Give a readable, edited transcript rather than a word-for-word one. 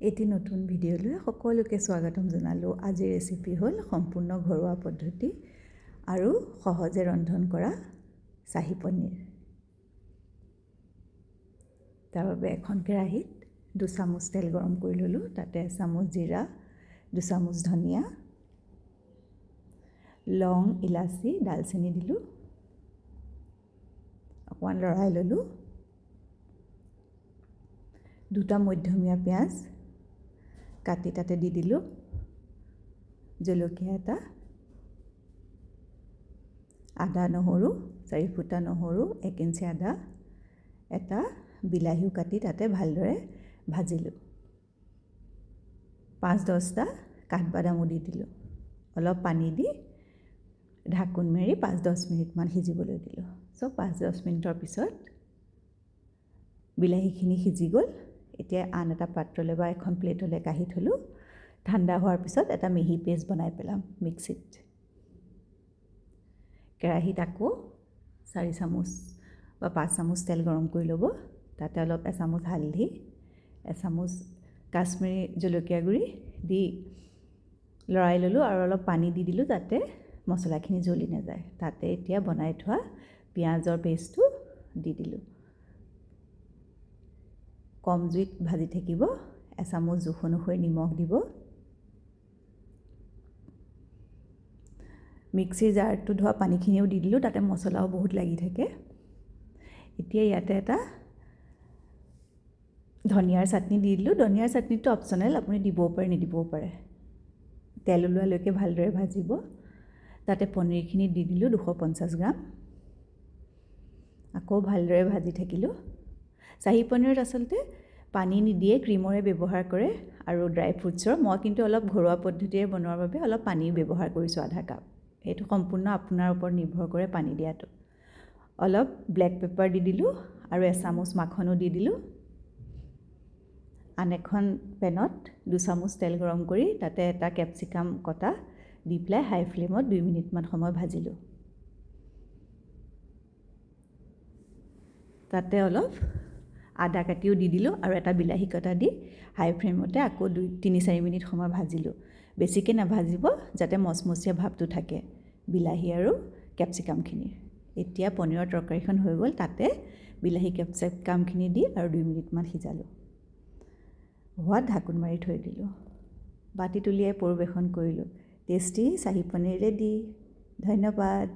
এটি নতুন ভিডিঅ'লৈ সকলোকে স্বাগতম জনালোঁ। আজিৰ ৰেচিপি হ'ল সম্পূৰ্ণ ঘৰুৱা পদ্ধতি আৰু সহজে ৰন্ধন কৰা চাহী পনীৰ। তাৰ বাবে এখন কেৰাহীত 2 চামুচ তেল গৰম কৰি ল'লোঁ। তাতে 1 চামুচ জিৰা, 2 চামুচ ধনিয়া, লং, ইলাচি, ডালচেনি দিলোঁ। অকণমান লৰাই ল'লোঁ। 2টা মধ্যমীয়া পিঁয়াজ কাটি তাতে দি দিলোঁ। জলকীয়া এটা, আদা নহৰু 4 ফুটা নহৰু, 1 ইঞ্চি আদা, এটা বিলাহীও কাটি তাতে ভালদৰে ভাজিলোঁ। 5-10টা কাঠবাদামো দি দিলোঁ। অলপ পানী দি ঢাকোন মাৰি 5-10 মিনিটমান সিজিবলৈ দিলোঁ। 5-10 মিনিটৰ পিছত বিলাহীখিনি সিজি গ'ল। এতিয়া আন এটা পাত্ৰলৈ বা এখন প্লেটলৈ কাঢ়ি থলোঁ। ঠাণ্ডা হোৱাৰ পিছত এটা মিহি পেষ্ট বনাই পেলাম মিক্সিত। কেৰাহীত আকৌ 4 চামুচ বা 5 চামুচ তেল গৰম কৰি ল'ব। তাতে অলপ 1 চামুচ হালধি, 1 চামুচ কাশ্মীৰী জলকীয়া গুড়ি দি লৰাই ল'লোঁ আৰু অলপ পানী দি দিলোঁ যাতে মছলাখিনি জ্বলি নাযায়। তাতে এতিয়া বনাই থোৱা পিঁয়াজৰ পেষ্টটো দি দিলোঁ। কম জুইত ভাজি থাকিব। 1 চামুচ জোখ অনুসৰি নিমখ দিব। মিক্সিৰ জাৰটো ধোৱা পানীখিনিও দি দিলোঁ। তাতে মছলাও বহুত লাগি থাকে। এতিয়া ইয়াতে এটা ধনিয়াৰ চাটনি দি দিলোঁ। ধনিয়াৰ চাটনিটো অপশ্যনেল, আপুনি দিবও পাৰে নিদিবও পাৰে। তেল ওলোৱালৈকে ভালদৰে ভাজিব। তাতে পনীৰখিনি দি দিলোঁ 250 গ্ৰাম। আকৌ ভালদৰে ভাজি থাকিলোঁ। চাহী পনীৰত আচলতে পানী নিদিয়ে, ক্ৰীমৰে ব্যৱহাৰ কৰে আৰু ড্ৰাই ফ্ৰুটছৰ। মই কিন্তু অলপ ঘৰুৱা পদ্ধতিৰে বনোৱাৰ বাবে অলপ পানী ব্যৱহাৰ কৰিছোঁ, আধা কাপ। এইটো সম্পূৰ্ণ আপোনাৰ ওপৰত নিৰ্ভৰ কৰে পানী দিয়াটো। অলপ ব্লেক পেপাৰ দি দিলোঁ আৰু 1 চামুচ মাখনো দি দিলোঁ। আন এখন পেনত 2 চামুচ তেল গৰম কৰি তাতে এটা কেপচিকাম কটা দি পেলাই হাই ফ্লেমত 2 মিনিটমান সময় ভাজিলোঁ। তাতে অলপ আদা কাটিও দি দিলোঁ আৰু এটা বিলাহী কটা দি হাই ফ্লেমতে আকৌ 2-3-4 মিনিট সময় ভাজিলোঁ। বেছিকৈ নাভাজিব যাতে মচমচীয়া ভাৱটো থাকে বিলাহী আৰু কেপচিকামখিনিৰ। এতিয়া পনীৰৰ তৰকাৰীখন হৈ গ'ল। তাতে বিলাহী কেপচিকামখিনি দি আৰু 2 মিনিটমান সিজালোঁ। হোৱাত ঢাকোন মাৰি থৈ দিলোঁ। বাতিত উলিয়াই পৰিৱেশন কৰিলোঁ। Tasty shahi paneer ready. ধন্যবাদ।